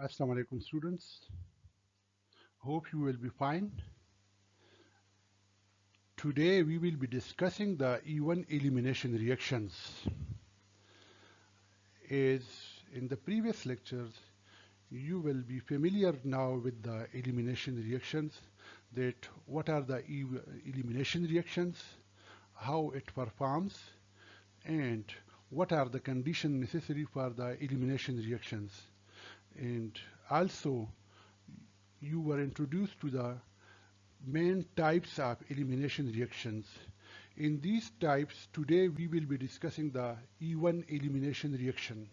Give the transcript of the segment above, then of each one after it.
Assalamu alaikum students. Hope you will be fine. Today we will be discussing the even elimination reactions. As in the previous lectures, you will be familiar now with the elimination reactions, that what are the elimination reactions, how it performs, and what are the conditions necessary for the elimination reactions. And also you were introduced to the main types of elimination reactions. In these types, today we will be discussing the even elimination reaction.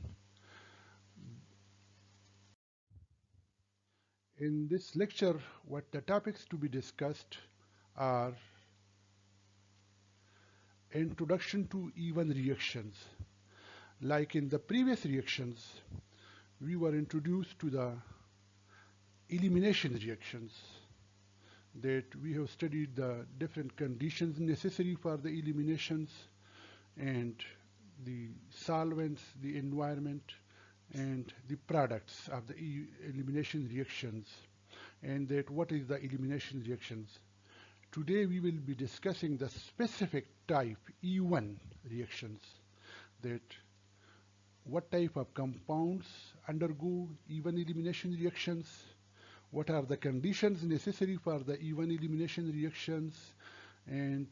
In this lecture, what the topics to be discussed are introduction to even reactions. Like in the previous reactions, we were introduced to the elimination reactions, that we have studied the different conditions necessary for the eliminations and the solvents, the environment, and the products of the elimination reactions, and that what is the elimination reactions. Today we will be discussing the specific type E1 reactions, that what type of compounds undergo even elimination reactions, what are the conditions necessary for the even elimination reactions, and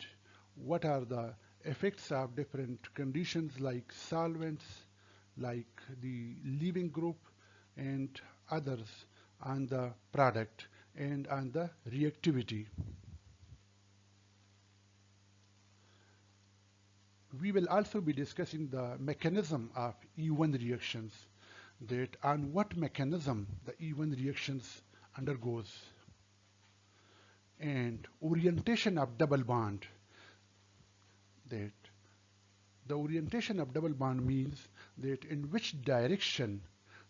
what are the effects of different conditions like solvents, like the leaving group, and others on the product and on the reactivity. We will also be discussing the mechanism of E1 reactions, that on what mechanism the E1 reactions undergoes, and orientation of double bond, that the orientation of double bond means that in which direction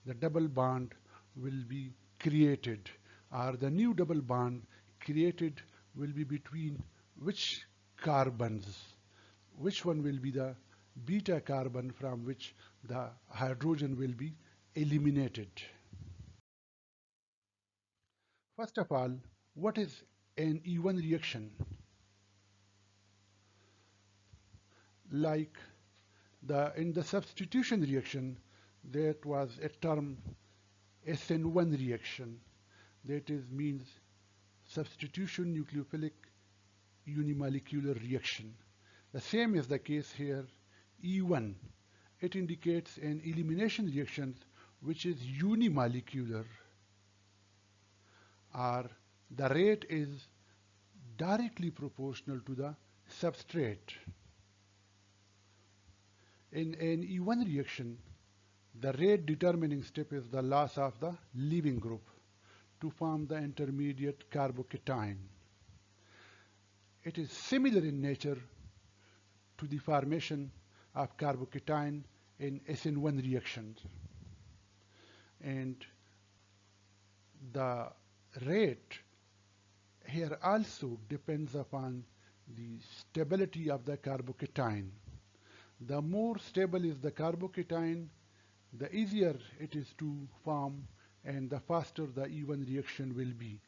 the double bond will be created, or the new double bond created will be between which carbons, which one will be the beta carbon from which the hydrogen will be eliminated. First of all, what is an E1 reaction? Like in the substitution reaction, that was a term SN1 reaction, that is means substitution nucleophilic unimolecular reaction. The same is the case here, E1. It indicates an elimination reaction which is unimolecular, or the rate is directly proportional to the substrate. In an E1 reaction, the rate determining step is the loss of the leaving group to form the intermediate carbocation. It is similar in nature to the formation of carbocation in SN1 reactions. And the rate here also depends upon the stability of the carbocation. The more stable is the carbocation, the easier it is to form and the faster the E1 reaction will be.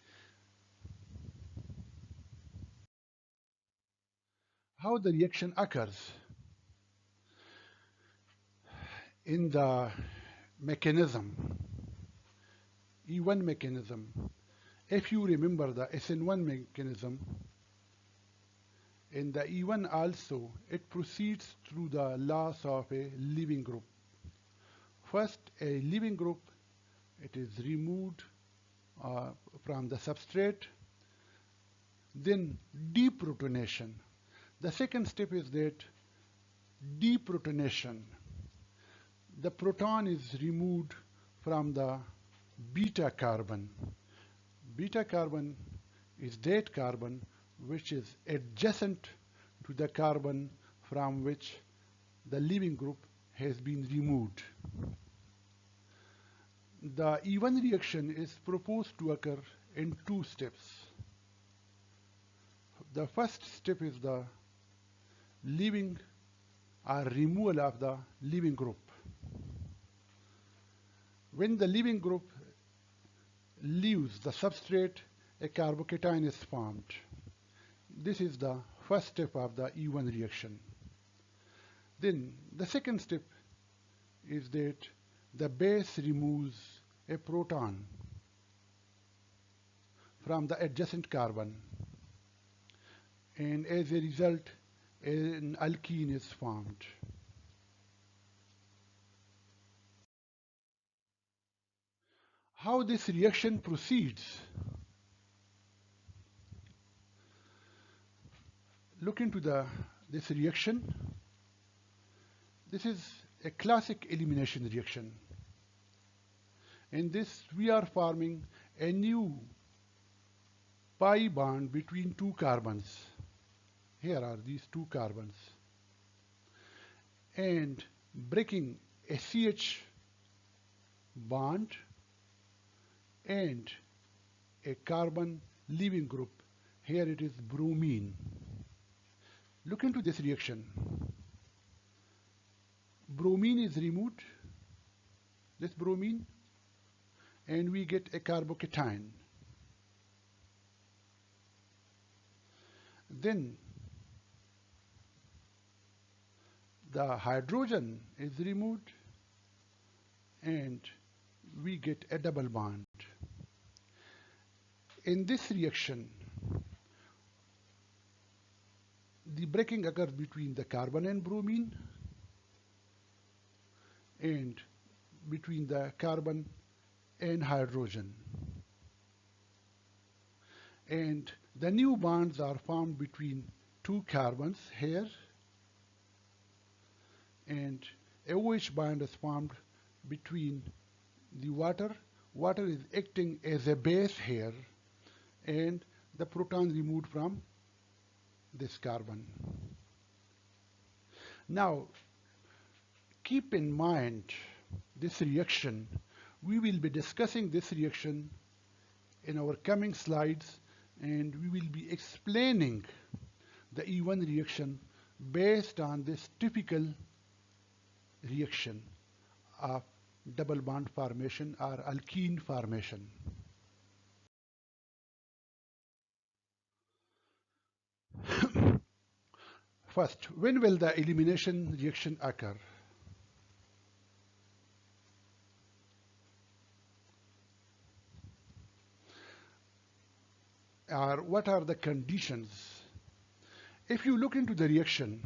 How the reaction occurs? In the mechanism, E1 mechanism, if you remember the SN1 mechanism, in the E1 also, it proceeds through the loss of a leaving group. First, a leaving group, it is removed from the substrate, then deprotonation. The second step is that deprotonation. The proton is removed from the beta carbon. Beta carbon is that carbon which is adjacent to the carbon from which the leaving group has been removed. The E1 reaction is proposed to occur in two steps. The first step is the leaving or removal of the leaving group. When the leaving group leaves the substrate, a carbocation is formed. This is the first step of the E1 reaction. Then the second step is that the base removes a proton from the adjacent carbon, and as a result an alkene is formed. How this reaction proceeds? Look into this reaction. This is a classic elimination reaction. In this we are forming a new pi bond between two carbons. Here are these two carbons, and breaking a CH bond and a carbon leaving group. Here it is bromine. Look into this reaction. Bromine is removed, this bromine, and we get a carbocation. Then the hydrogen is removed and we get a double bond. In this reaction, the breaking occurs between the carbon and bromine and between the carbon and hydrogen. And the new bonds are formed between two carbons here, and a OH bond is formed between the water. Water is acting as a base here, and the proton removed from this carbon. Now, keep in mind this reaction. We will be discussing this reaction in our coming slides, and we will be explaining the E1 reaction based on this typical reaction of double bond formation or alkene formation. First, when will the elimination reaction occur? Or what are the conditions? If you look into the reaction,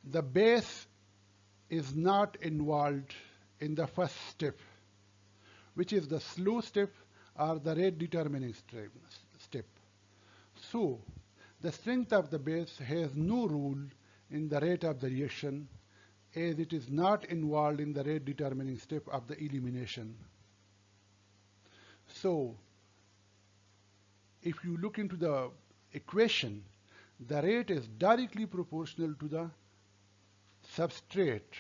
the base is not involved in the first step, which is the slow step or the rate determining step. So, the strength of the base has no role in the rate of the reaction, as it is not involved in the rate determining step of the elimination. So, if you look into the equation, the rate is directly proportional to the substrate,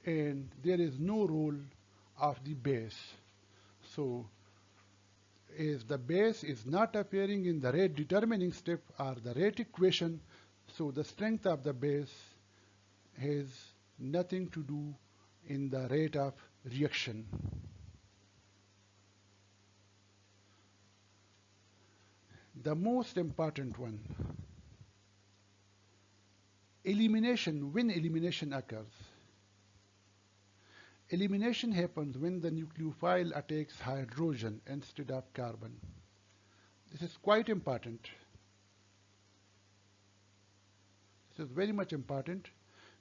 and there is no role of the base. So, as the base is not appearing in the rate determining step or the rate equation, so the strength of the base has nothing to do in the rate of reaction. The most important one, elimination. When elimination occurs? Elimination happens when the nucleophile attacks hydrogen instead of carbon. This is quite important. This is very much important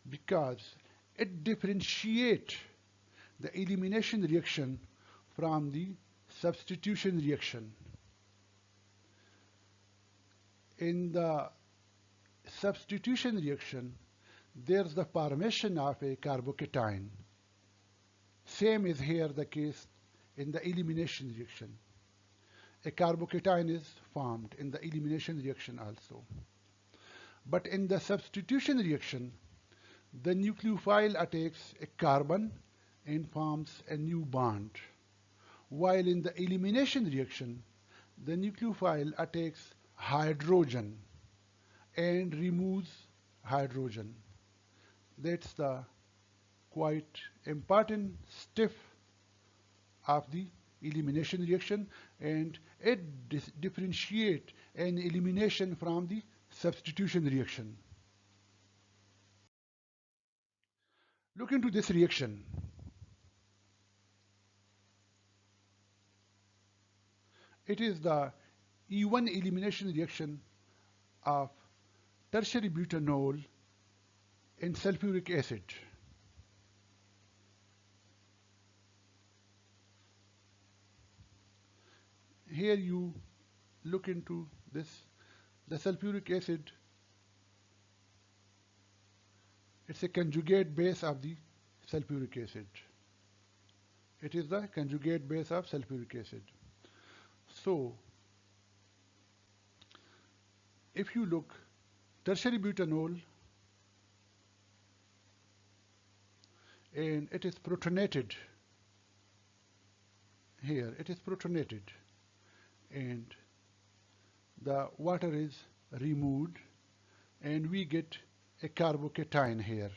because it differentiates the elimination reaction from the substitution reaction. In the substitution reaction, there's the formation of a carbocation. Same is here the case in the elimination reaction. A carbocation is formed in the elimination reaction also. But in the substitution reaction, the nucleophile attacks a carbon and forms a new bond. While in the elimination reaction, the nucleophile attacks hydrogen and removes hydrogen. That's the quite important step of the elimination reaction, and it differentiate an elimination from the substitution reaction. Look into this reaction. It is the E1 elimination reaction of tertiary butanol and sulfuric acid. Here you look into this, the sulfuric acid, it's a conjugate base of the sulfuric acid. It is the conjugate base of sulfuric acid. So, if you look, tertiary butanol, and it is protonated. Here it is protonated, and the water is removed, and we get a carbocation here.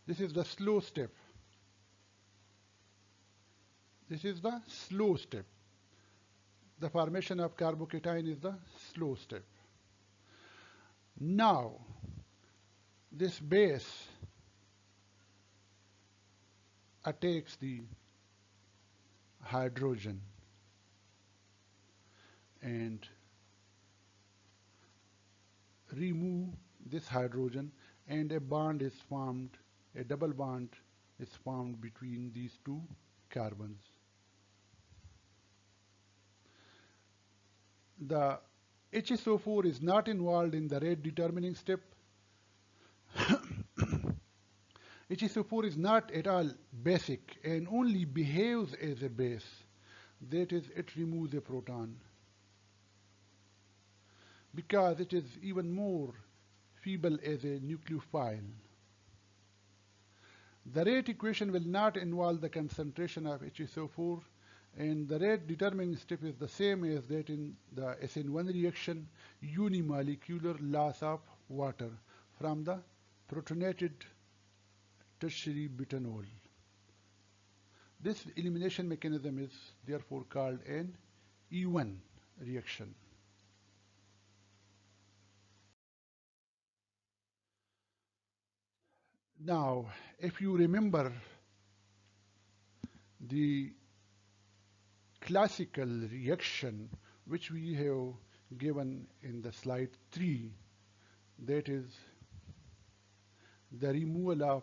This is the slow step. This is the slow step. The formation of carbocation is the slow step. Now, this base attacks the hydrogen and remove this hydrogen, and a bond is formed, a double bond is formed between these two carbons. The HSO4 is not involved in the rate determining step. HSO4 is not at all basic and only behaves as a base. That is, it removes a proton because it is even more feeble as a nucleophile. The rate equation will not involve the concentration of HSO4, and the rate determining step is the same as that in the SN1 reaction, unimolecular loss of water from the protonated tertiary butanol. This elimination mechanism is therefore called an E1 reaction. Now, if you remember the classical reaction which we have given in the slide 3, that is the removal of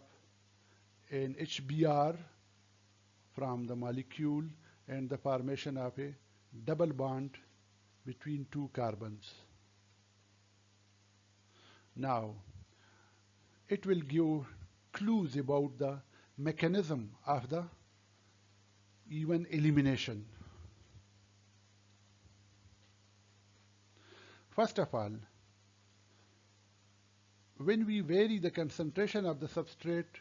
an HBr from the molecule and the formation of a double bond between two carbons. Now, it will give clues about the mechanism of the E1 elimination. First of all, when we vary the concentration of the substrate,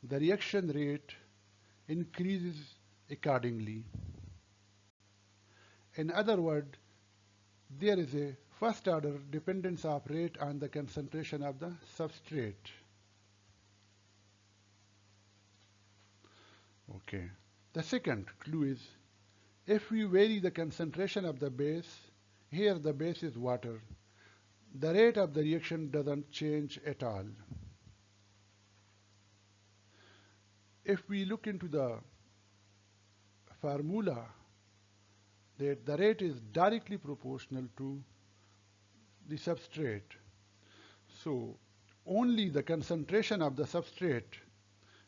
the reaction rate increases accordingly. In other words, there is a first order dependence of rate on the concentration of the substrate. Okay. The second clue is, if we vary the concentration of the base, here the base is water, the rate of the reaction doesn't change at all. If we look into the formula, that the rate is directly proportional to the substrate. So only the concentration of the substrate,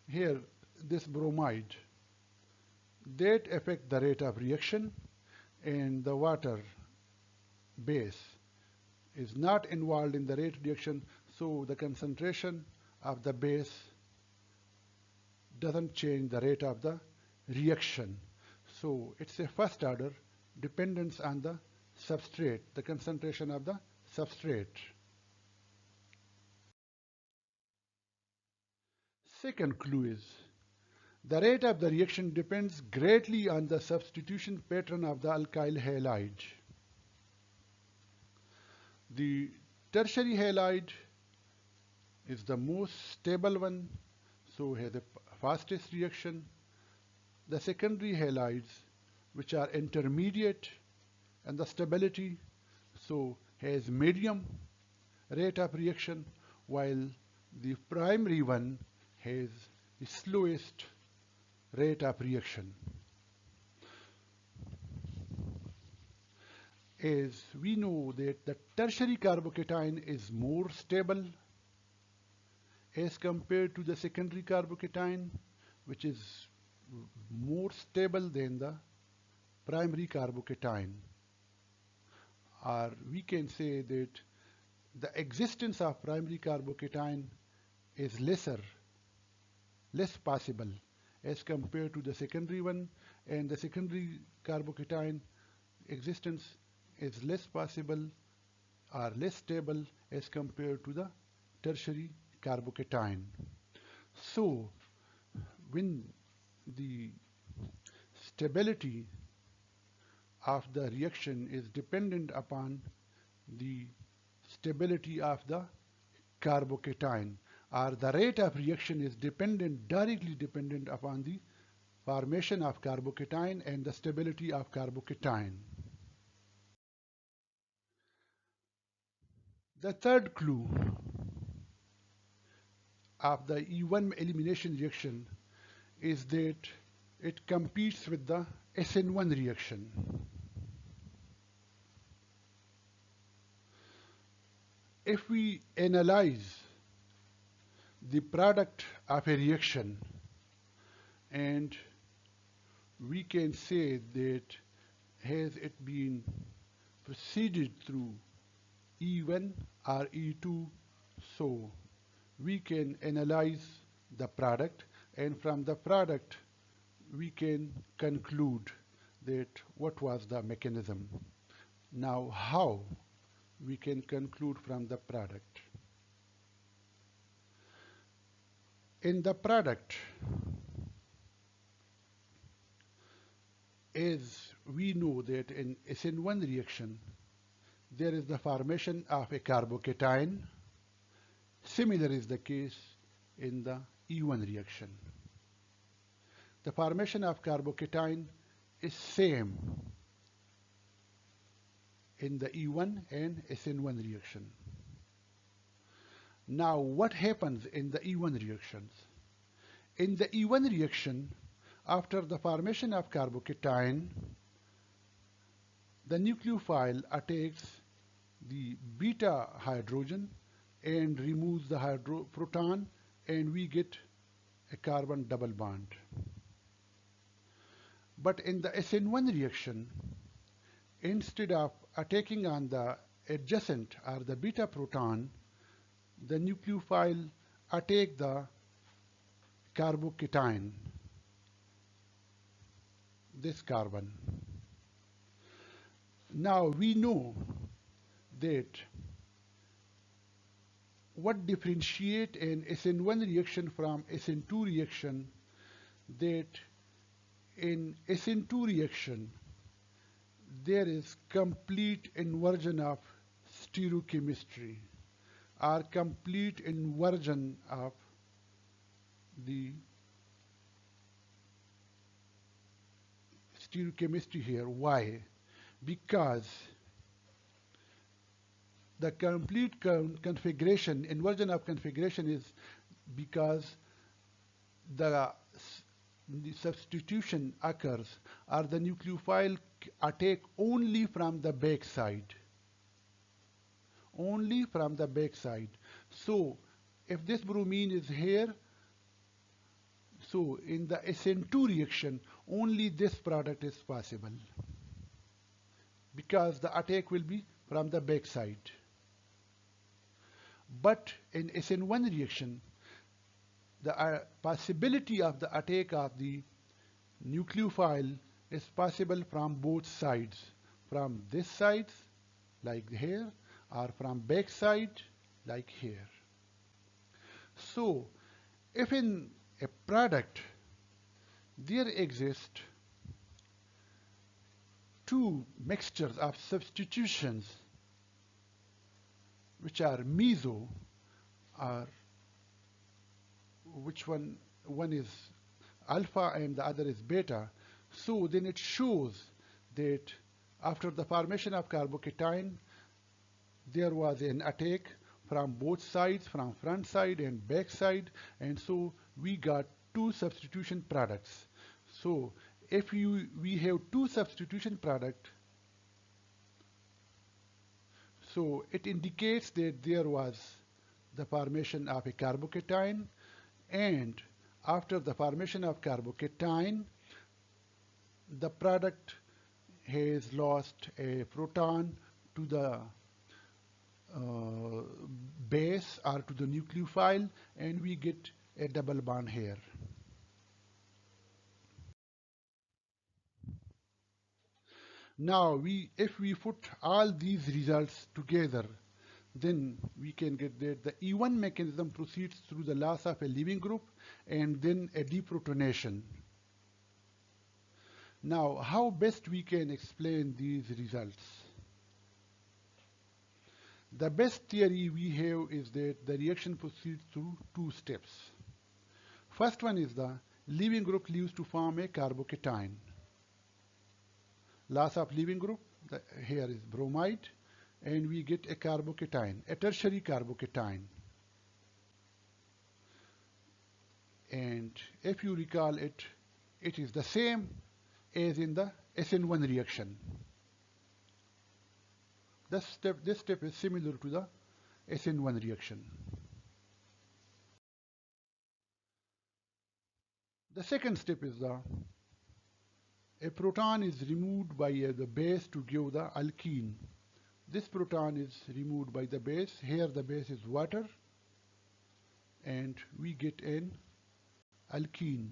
here this bromide, that affect the rate of reaction, and the water base is not involved in the rate reaction, so the concentration of the base doesn't change the rate of the reaction. So it's a first order dependence on the substrate, the concentration of the substrate. Second clue is, the rate of the reaction depends greatly on the substitution pattern of the alkyl halide. The tertiary halide is the most stable one, so has the fastest reaction. the secondary halides which are intermediate and the stability, so has medium rate of reaction, while the primary one has the slowest rate of reaction. As we know that the tertiary carbocation is more stable as compared to the secondary carbocation, which is more stable than the primary carbocation. Or we can say that the existence of primary carbocation is less possible as compared to the secondary one, and the secondary carbocation existence is less possible or less stable as compared to the tertiary carbocation. So when the stability of the reaction is dependent upon the stability of the carbocation, or the rate of reaction is directly dependent upon the formation of carbocation and the stability of carbocation. The third clue of the E1 elimination reaction is that it competes with the SN1 reaction. If we analyze the product of a reaction, and we can say that has it been proceeded through E1 or E2, so we can analyze the product, and from the product we can conclude that what was the mechanism. Now, how we can conclude from the product? In the product, as we know that in SN1 reaction, there is the formation of a carbocation. Similar is the case in the E1 reaction. The formation of carbocation is same in the E1 and SN1 reaction. Now, what happens in the E1 reactions? In the E1 reaction, after the formation of carbocation, the nucleophile attacks the beta hydrogen and removes the proton, and we get a carbon double bond. But in the SN1 reaction, instead of attacking on the adjacent or the beta proton, the nucleophile attack the carbocation, this carbon. Now we know that what differentiate an SN1 reaction from SN2 reaction, that in SN2 reaction there is complete inversion of stereochemistry, or complete inversion of the stereochemistry here. Why? Because the complete configuration, inversion of configuration, is because the substitution occurs, or the nucleophile attack only from the back side. Only from the back side. So if this bromine is here, so in the SN2 reaction, only this product is possible, because the attack will be from the back side. But in SN1 reaction, the possibility of the attack of the nucleophile is possible from both sides, from this side like here, or from back side like here. So if in a product there exist two mixtures of substitutions which are meso, or which one is alpha and the other is beta. So then it shows that after the formation of carbocation, there was an attack from both sides, from front side and back side, and so we got two substitution products. So if we have two substitution product, so it indicates that there was the formation of a carbocation, and after the formation of carbocation, the product has lost a proton to the base or to the nucleophile, and we get a double bond here. Now, if we put all these results together, then we can get that the E1 mechanism proceeds through the loss of a leaving group and then a deprotonation. Now, how best we can explain these results? The best theory we have is that the reaction proceeds through two steps. First one is the leaving group leaves to form a carbocation. Loss of leaving group, here is bromide, and we get a carbocation, a tertiary carbocation. And if you recall it, it is the same as in the SN1 reaction. This step is similar to the SN1 reaction. The second step is a proton is removed by the base to give the alkene. This proton is removed by the base. Here the base is water, and we get an alkene.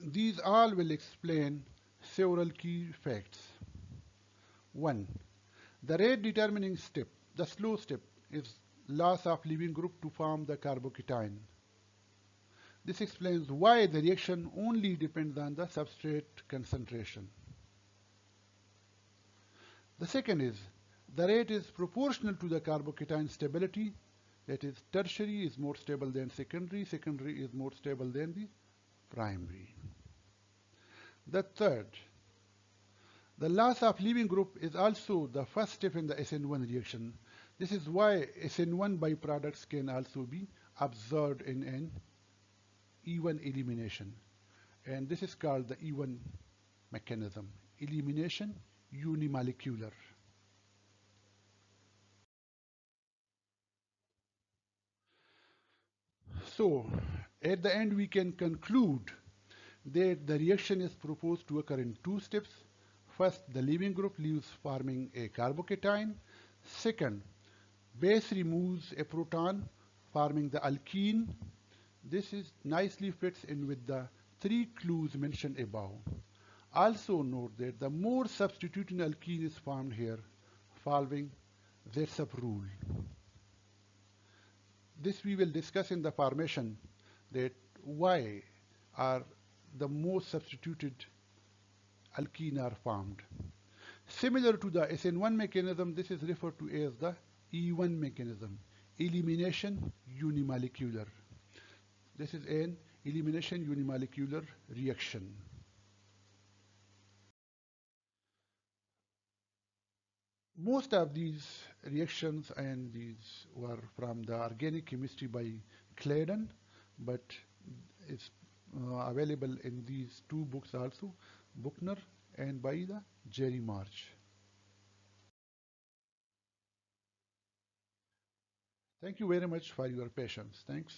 These all will explain several key facts. 1. The rate determining step, the slow step, is loss of leaving group to form the carbocation. This explains why the reaction only depends on the substrate concentration. The second is the rate is proportional to the carbocation stability. That is, tertiary is more stable than secondary, secondary is more stable than the primary. The third, the loss of leaving group is also the first step in the SN1 reaction. This is why SN1 byproducts can also be observed in an E1 elimination, and this is called the E1 mechanism, elimination unimolecular. So at the end we can conclude that the reaction is proposed to occur in two steps. First, the leaving group leaves forming a carbocation. Second, base removes a proton forming the alkene. This is nicely fits in with the three clues mentioned above. Also note that the more substituting alkene is formed here following Zetsub rule. This we will discuss in the formation, that why are the most substituted alkene are formed. Similar to the SN1 mechanism, this is referred to as the E1 mechanism, elimination unimolecular. This is an elimination unimolecular reaction. Most of these reactions and these were from the organic chemistry by Claydon, but it's available in these two books also, Buchner and by the Jerry March. Thank you very much for your patience. Thanks.